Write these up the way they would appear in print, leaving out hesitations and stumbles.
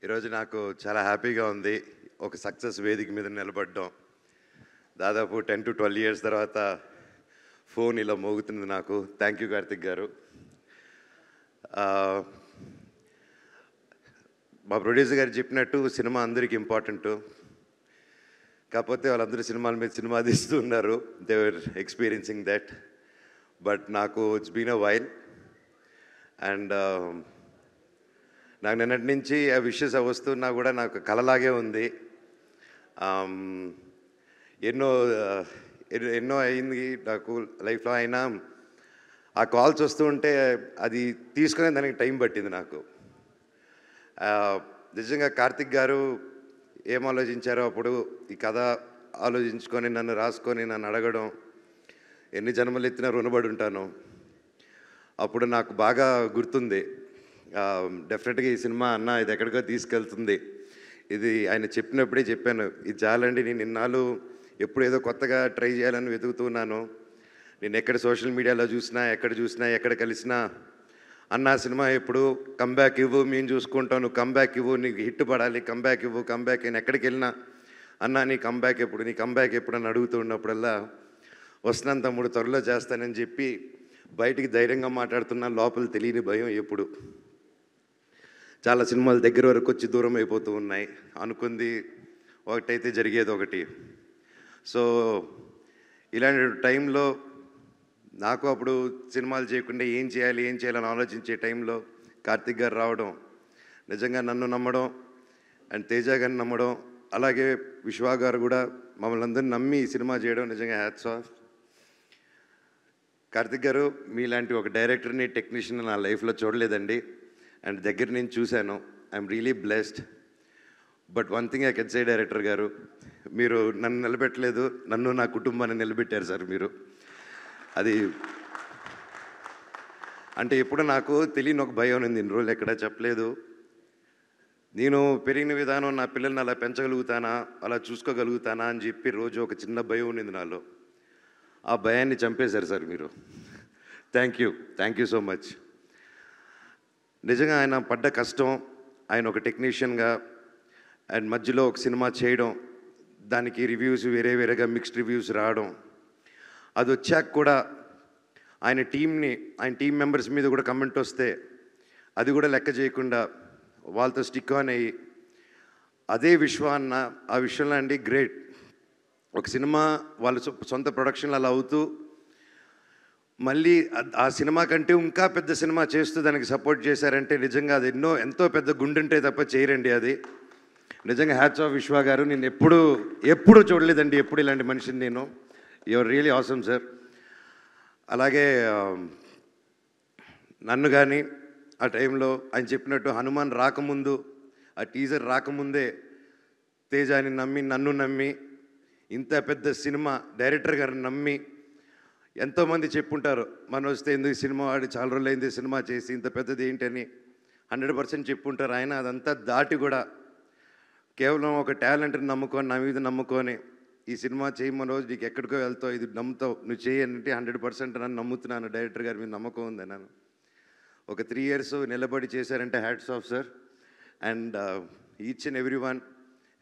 ఈరోజు నాకు చాలా హ్యాపీగా ఉంది. ఒక సక్సెస్ వేదిక మీద నిలబడడం. దాదాపు 10 to 12 ఇయర్స్ తర్వాత ఫోన్ ఇలా మోగుతుంది నాకు. థ్యాంక్ యూ కార్తిక్ గారు. మా ప్రొడ్యూసర్ గారు చెప్పినట్టు సినిమా అందరికీ ఇంపార్టెంటు. కాకపోతే వాళ్ళందరూ సినిమాల మీద సినిమా తీస్తూ ఉన్నారు. They were experiencing that. But నాకు it's been a while. And నాకు నిన్నటి నుంచి ఆ విషెస్ వస్తున్నా కూడా నాకు కలలాగే ఉంది. ఎన్నో ఎన్నో అయింది నాకు లైఫ్లో. అయినా ఆ కాల్స్ వస్తూ ఉంటే అది తీసుకునే దానికి టైం పట్టింది నాకు. నిజంగా కార్తిక్ గారు ఏం ఆలోచించారో అప్పుడు ఈ కథ ఆలోచించుకొని నన్ను రాసుకొని నన్ను అడగడం, ఎన్ని జన్మలు ఎత్తినా రుణపడి ఉంటాను. అప్పుడు నాకు బాగా గుర్తుంది. డెఫినెట్గా ఈ సినిమా అన్న ఇది ఎక్కడికో తీసుకెళ్తుంది. ఇది ఆయన చెప్పినప్పుడే చెప్పాను, ఇది చాలండి, నేను ఇన్నాళ్ళు ఎప్పుడు ఏదో కొత్తగా ట్రై చేయాలని వెతుకుతున్నాను. నేను ఎక్కడ సోషల్ మీడియాలో చూసినా, ఎక్కడ కలిసినా అన్న సినిమా ఎప్పుడు కంబ్యాక్ ఇవ్వు, మేము చూసుకుంటాం, నువ్వు కంబ్యాక్ ఇవ్వు, నీకు హిట్ పడాలి, కంబ్యాక్ ఇవ్వు, కంబ్యాక్. నేను ఎక్కడికి వెళ్ళినా అన్న నీ కంబ్యాక్ ఎప్పుడు అని అడుగుతూ ఉన్నప్పుడల్లా వస్తున్నాను తమ్ముడు, త్వరలో చేస్తానని చెప్పి బయటికి ధైర్యంగా మాట్లాడుతున్నా. లోపల తెలియని భయం ఎప్పుడు. చాలా సినిమాలు దగ్గర వరకు వచ్చి దూరం అయిపోతూ ఉన్నాయి. అనుకుంది ఒకటైతే జరిగేది ఒకటి. సో ఇలాంటి టైంలో నాకు అప్పుడు సినిమాలు చేయకుండా ఏం చేయాలని ఆలోచించే టైంలో కార్తిక్ గారు రావడం, నిజంగా నన్ను నమ్మడం అండ్ తేజ గారిని నమ్మడం, అలాగే విశ్వా గారు కూడా మమ్మల్ని అందరినీ నమ్మి ఈ సినిమా చేయడం నిజంగా హ్యాట్స్ ఆఫ్. కార్తిక్ గారు మీలాంటి ఒక డైరెక్టర్ని, టెక్నీషియన్ నా లైఫ్లో చూడలేదండి. అండ్ దగ్గర నేను చూశాను. I'm really blessed. But one thing I can say director గారు, మీరు నన్ను నిలబెట్టలేదు, నన్ను నా కుటుంబాన్ని నిలబెట్టారు సార్ మీరు. అది అంటే ఎప్పుడు నాకు తెలియని ఒక భయం ఉంది. ఇన్ని రోజులు ఎక్కడా చెప్పలేదు. నేను పెరిగిన విధానం, నా పిల్లల్ని అలా పెంచగలుగుతానా, అలా చూసుకోగలుగుతానా అని చెప్పి రోజు ఒక చిన్న భయం ఉండింది నాలో. ఆ భయాన్ని చంపేశారు సార్ మీరు. Thank you so much. నిజంగా ఆయన పడ్డ కష్టం, ఆయన ఒక టెక్నీషియన్గా అండ్ మధ్యలో ఒక సినిమా చేయడం, దానికి రివ్యూస్ వేరేగా మిక్స్డ్ రివ్యూస్ రావడం, అది వచ్చాక కూడా ఆయన టీం మెంబర్స్ మీద కూడా కమెంట్ వస్తే అది కూడా లెక్క చేయకుండా వాళ్ళతో స్టిక్ ఆన్ అయ్యి, అదే విశ్వ అన్న ఆ విషయంలో అండి గ్రేట్. ఒక సినిమా వాళ్ళ సొంత ప్రొడక్షన్లు అలా అవుతూ మళ్ళీ ఆ సినిమా కంటే ఇంకా పెద్ద సినిమా చేస్తూ దానికి సపోర్ట్ చేశారంటే నిజంగా అది ఎంతో పెద్ద గుండుంటే తప్ప చేయరండి అది. నిజంగా హ్యాట్స్ ఆఫ్ విశ్వా గారు. నేను ఎప్పుడు చూడలేదండి ఎప్పుడు ఇలాంటి మనిషిని నేను. Your really awesome sir. అలాగే నన్ను కానీ ఆ టైంలో ఆయన చెప్పినట్టు హనుమాన్ రాకముందు, ఆ టీజర్ రాకముందే తేజాని నమ్మి, నన్ను నమ్మి, ఇంత పెద్ద సినిమా డైరెక్టర్ గారిని నమ్మి, ఎంతోమంది చెప్పుంటారు మనం వస్తే ఎందుకు సినిమా ఆడి చాలా రోజులైంది సినిమా చేసి ఇంత పెద్దది ఏంటని 100% చెప్పుంటారు. ఆయన అదంతా దాటి కూడా కేవలం ఒక టాలెంట్ని నమ్ముకొని, నా మీద నమ్ముకొని ఈ సినిమా చేయమని రోజు నీకు ఎక్కడికో వెళ్తావు, ఇది నమ్ముతావు, నువ్వు చేయాలంటే 100% నన్ను నమ్ముతున్నాను, డైరెక్టర్ గారి మీద నమ్మకం ఉంది అన్నాను. ఒక 3 years నిలబడి చేశారంటే hats off sir. And each and every one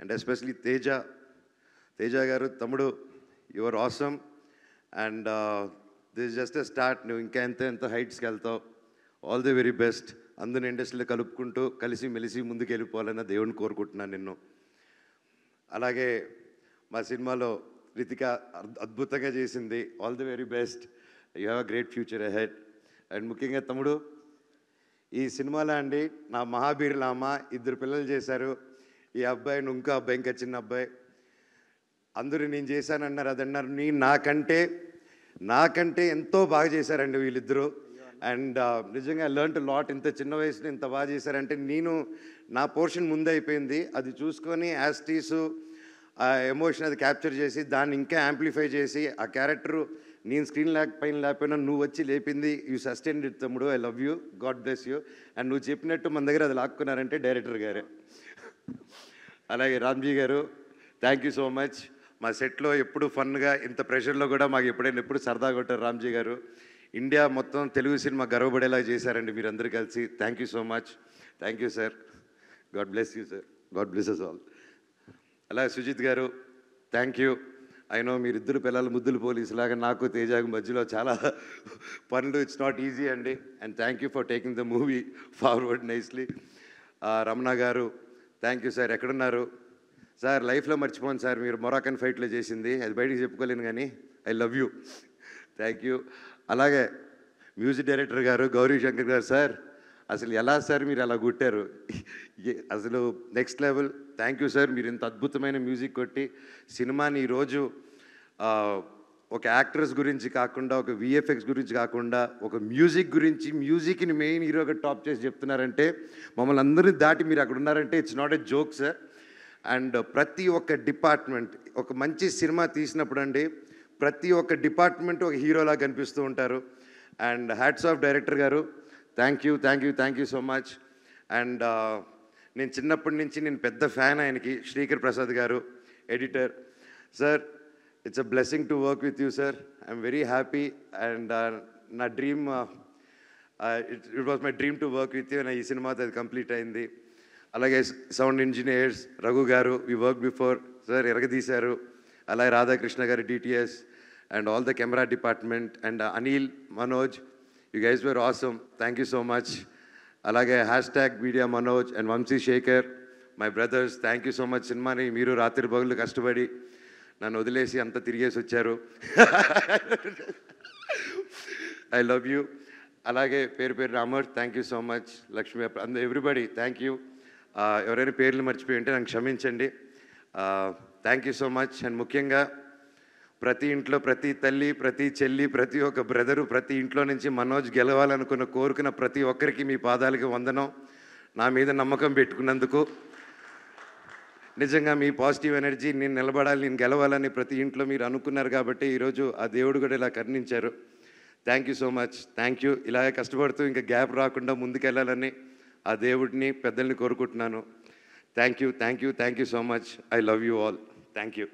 and especially Teja గారు, తమ్ముడు, your awesome. And this is just a start. నువ్వు ఇంకా ఎంత హైట్స్కి వెళ్తావు. All the very best. అందరిని ఇండస్ట్రీలో కలుపుకుంటూ కలిసి మెలిసి ముందుకు వెళ్ళిపోవాలన్న దేవుని కోరుకుంటున్నాను నిన్ను. అలాగే మా సినిమాలో రితిక అద్భుతంగా చేసింది. All the very best. You have a great future ahead. And ముఖ్యంగా తమ్ముడు, ఈ సినిమాలో అండి నా మహాబీరుల అమ్మ 2 పిల్లలు చేశారు. ఈ అబ్బాయి, ఇంకో అబ్బాయి, ఇంకా చిన్న అబ్బాయి. అందరూ నేను చేశానన్నారు, అదన్నారు. నాకంటే ఎంతో బాగా చేశారండి వీళ్ళిద్దరూ. అండ్ నిజంగా లెర్న్ టు లాట్. ఇంత చిన్న వయసులో ఇంత బాగా చేశారంటే నా పోర్షన్ ముందే అయిపోయింది. అది చూసుకొని యాస్టీసు ఆ ఎమోషన్ అది క్యాప్చర్ చేసి దాన్ని ఇంకా యాంప్లిఫై చేసి ఆ క్యారెక్టరు నేను స్క్రీన్ పైన లేకపోయినా నువ్వు వచ్చి లేపింది. యూ సస్టైన్డ్ ఇట్ తమ్ముడు. I love you, God bless you. And నువ్వు చెప్పినట్టు మన దగ్గర అది లాక్కున్నారంటే డైరెక్టర్ గారే. అలాగే రామ్జీ గారు, థ్యాంక్ యూ సో మచ్. మా సెట్లో ఎప్పుడు ఫన్గా, ఇంత ప్రెషర్లో కూడా మాకు ఎప్పుడు సరదా కొట్టారు రామ్జీ గారు. ఇండియా మొత్తం తెలుగు సినిమా గర్వపడేలా చేశారండి మీరందరూ కలిసి. Thank you so much. Thank you sir. God bless you sir, God bless us all. అలాగే సుజిత్ గారు, థ్యాంక్ యూ. అయినో మీరిద్దరు పిల్లలు ముద్దులు పోలీసులాగా నాకు తేజాకు మధ్యలో చాలా పనులు, ఇట్స్ నాట్ ఈజీ అండి. And thank you for taking the movie forward nicely. Ramana గారు, థ్యాంక్ యూ సార్. ఎక్కడున్నారు సార్? లైఫ్లో మర్చిపోను సార్ మీరు మొరాకన్ ఫైట్లో చేసింది, అది బయటికి చెప్పుకోలేను కానీ I love you, thank you. అలాగే మ్యూజిక్ డైరెక్టర్ గారు గౌరీ శంకర్ గారు, సార్ అసలు ఎలా సార్ మీరు అలా కొట్టారు, అసలు next level. Thank you sir, మీరు ఇంత అద్భుతమైన మ్యూజిక్ కొట్టి సినిమాని ఈరోజు ఒక యాక్టర్స్ గురించి కాకుండా, ఒక విఎఫ్ఎక్స్ గురించి కాకుండా, ఒక మ్యూజిక్ గురించి, మ్యూజిక్ని మెయిన్ హీరోగా టాప్ చేసి చెప్తున్నారంటే, మమ్మల్ని అందరినీ దాటి మీరు అక్కడ ఉన్నారంటే it's not a joke sir. And ప్రతి ఒక్క డిపార్ట్మెంట్, ఒక మంచి సినిమా తీసినప్పుడు అండి ప్రతి ఒక్క డిపార్ట్మెంట్ ఒక హీరోలా కనిపిస్తూ ఉంటారు. అండ్ హ్యాట్స్ ఆఫ్ డైరెక్టర్ గారు, thank you, thank you, thank you so much. And నేను చిన్నప్పటి నుంచి నేను పెద్ద ఫ్యాన్ ఆయనకి, Srikar Prasad garu editor. Sir it's a blessing to work with you sir, I'm very happy. And నా dream, it was my dream to work with you. ఈ సినిమాతో అది కంప్లీట్ అయింది. అలాగే sound engineers Raghu garu, we work before sir, ఎరగదీశారు. అలాగే Radhakrishna garu DTS and all the camera department. And Anil, Manoj, you guys were awesome, thank you so much. అలాగే hashtag media Manoj and Vamsi Shekar, my brothers, thank you so much. సినిమాని మీరు రాత్రి పగులు కష్టపడి నన్ను వదిలేసి అంతా తిరిగేసి వచ్చారు. I love you. అలాగే పేరు పేరు Amar, thank you so much. Lakshmi, everybody thank you. ఎవరైనా పేర్లు మర్చిపోయి ఉంటే నాకు క్షమించండి. Thank you so much. And ముఖ్యంగా ప్రతి ఇంట్లో ప్రతి తల్లి, ప్రతి చెల్లి, ప్రతి ఒక్క బ్రదరు, ప్రతి ఇంట్లో నుంచి మనోజ్ గెలవాలనుకున్న కోరుకున్న ప్రతి ఒక్కరికి మీ పాదాలకి వందనం. నా మీద నమ్మకం పెట్టుకున్నందుకు నిజంగా మీ పాజిటివ్ ఎనర్జీ, నేను నిలబడాలి, నేను గెలవాలని ప్రతి ఇంట్లో మీరు అనుకున్నారు కాబట్టి ఈరోజు ఆ దేవుడు కూడా ఇలా కరుణించారు. Thank you so much, thank you. ఇలాగే కష్టపడుతూ ఇంకా గ్యాప్ రాకుండా ముందుకెళ్ళాలని ఆ దేవుడిని, పెద్దల్ని కోరుకుంటున్నాను. Thank you, thank you, thank you so much. I love you all, thank you.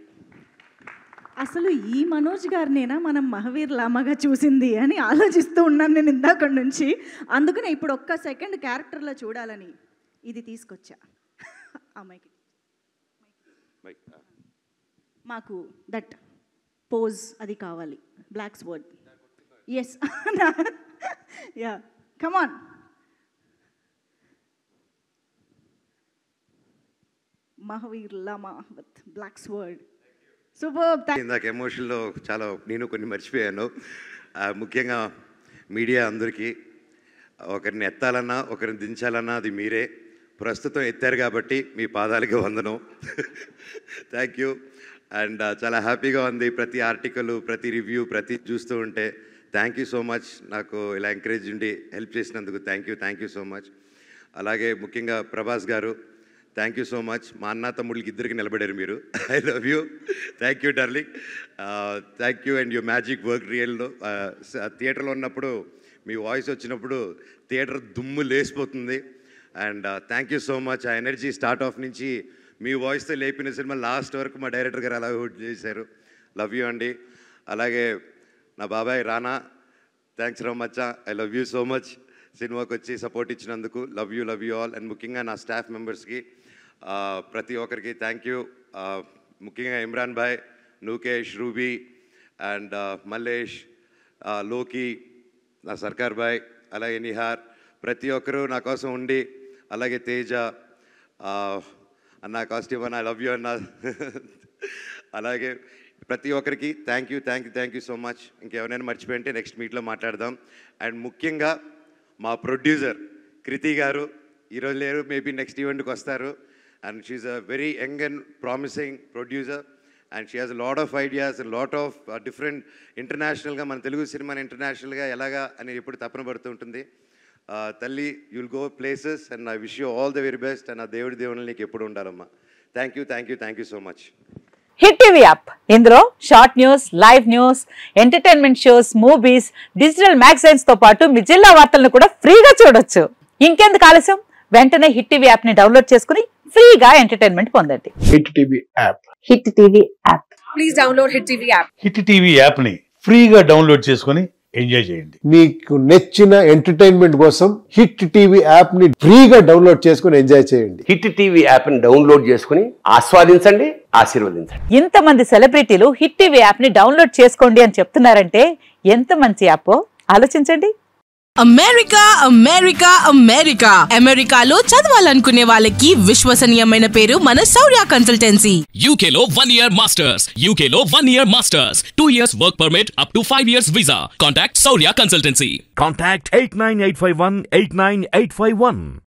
అసలు ఈ మనోజ్ గారినేనా మనం మహావీర్ లామాగా చూసింది అని ఆలోచిస్తూ ఉన్నాను నేను ఇందాక నుంచి. అందుకనే ఇప్పుడు ఒక్క సెకండ్ క్యారెక్టర్లో చూడాలని ఇది తీసుకొచ్చా. అమ్మాయికి మాకు దట్ పోజ్ అది కావాలి, blocks word. Yes, ya, come on. Mahavir Lama with black sword. Super. ఇందాక ఎమోషన్లో చాలా నేను కొన్ని మర్చిపోయాను. ముఖ్యంగా మీడియా అందరికీ, ఒకరిని ఎత్తాలన్నా ఒకరిని దించాలన్నా అది మీరే. ప్రస్తుతం ఎత్తారు కాబట్టి మీ పాదాలకి వందనం. Thank you. అండ్ చాలా హ్యాపీగా ఉంది ప్రతి ఆర్టికల్, ప్రతి రివ్యూ, ప్రతి చూస్తూ ఉంటే. Thank you so much. నాకు ఇలా ఎంకరేజ్ ఉండి హెల్ప్ చేసినందుకు thank you, thank you so much. అలాగే ముఖ్యంగా ప్రభాస్ గారు, థ్యాంక్ యూ సో మచ్. మా అన్న తమ్ముళ్ళకి ఇద్దరికి నిలబడారు మీరు. I love you, thank you darling, thank you. And you magic work రియల్లో. థియేటర్లో ఉన్నప్పుడు మీ వాయిస్ వచ్చినప్పుడు థియేటర్ దుమ్ము లేసిపోతుంది. And thank you so much. ఆ ఎనర్జీ స్టార్ట్ ఆఫ్ నుంచి మీ వాయిస్తో లేపిన సినిమా లాస్ట్ వరకు మా డైరెక్టర్ గారు అలా హోల్డ్ చేశారు. లవ్ యూ అండి. అలాగే నా బాబాయ్ రానా, థ్యాంక్స్ రో much, I love you so much. సినిమాకి వచ్చి సపోర్ట్ ఇచ్చినందుకు లవ్ యూ ఆల్. అండ్ ముఖ్యంగా నా స్టాఫ్ మెంబర్స్కి ప్రతి ఒక్కరికి థ్యాంక్ యూ. ముఖ్యంగా ఇమ్రాన్ భాయ్, నూకేష్, రూబీ అండ్ మల్లేష్, లోకి, నా సర్కార్ భాయ్, అలాగే నిహార్, ప్రతి ఒక్కరూ నా కోసం ఉండి, అలాగే తేజ అన్న, కాస్ట్యూమ్ అన్న, ఐ లవ్ యూ అన్న. అలాగే ప్రతి ఒక్కరికి thank you, thank you, thank you so much. ఇంకెవరైనా మర్చిపోయింటే నెక్స్ట్ మీట్లో మాట్లాడదాం. అండ్ ముఖ్యంగా మా ప్రొడ్యూసర్ కృతి గారు ఈరోజు లేరు, మేబీ నెక్స్ట్ ఈవెంట్కి వస్తారు. And she's a very young and promising producer. And she has lot of ideas, lot of different ఇంటర్నేషనల్గా, మన తెలుగు సినిమాని ఇంటర్నేషనల్గా ఎలాగా అని ఎప్పుడు తపన పడుతూ ఉంటుంది. తల్లి, you'll go places and I wish you all the very best. And ఆ దేవుని నీకు ఎప్పుడు ఉండాలమ్మా. Thank you, thank you, thank you so much. Hit TV app, ఇందులో short news, live news, entertainment shows, movies, digital magazines తో పాటు మీ జిల్లా వార్తలను కూడా ఫ్రీగా చూడొచ్చు. ఇంకెందుకు ఆలస్యం, వెంటనే హిట్ టీవీ యాప్ ని డౌన్లోడ్ చేసుకుని ఫ్రీగా ఎంటర్టైన్మెంట్ పొందండి. Hit TV app. Hit TV app. Please download hit TV app. Hit TV app ని ఫ్రీగా డౌన్లోడ్ చేసుకుని ఎంజాయ్ చేయండి. మీకు నచ్చిన ఎంటర్టైన్మెంట్ కోసం హిట్ టీవీ యాప్ ని ఫ్రీగా డౌన్లోడ్ చేసుకుని ఎంజాయ్ చేయండి. హిట్ టీవీ యాప్ ని డౌన్లోడ్ చేసుకుని ఆస్వాదించండి, ఆశీర్వదించండి. ఇంతమంది సెలబ్రిటీలు హిట్ టీవీ యాప్ ని డౌన్లోడ్ చేసుకోండి అని చెప్తున్నారంటే ఎంత మంచి యాప్ ఆలోచించండి. అమెరికా అమెరికా అమెరికా అమెరికాలో చదవాలనుకునే వాళ్ళకి విశ్వసనీయమైన పేరు మన శౌర్య కన్సల్టెన్సీ. UK లో 1 year masters, UK లో 1 year masters, 2 years work permit up to 5 years visa. Contact Saurya Consultancy. Contact 89851 89851.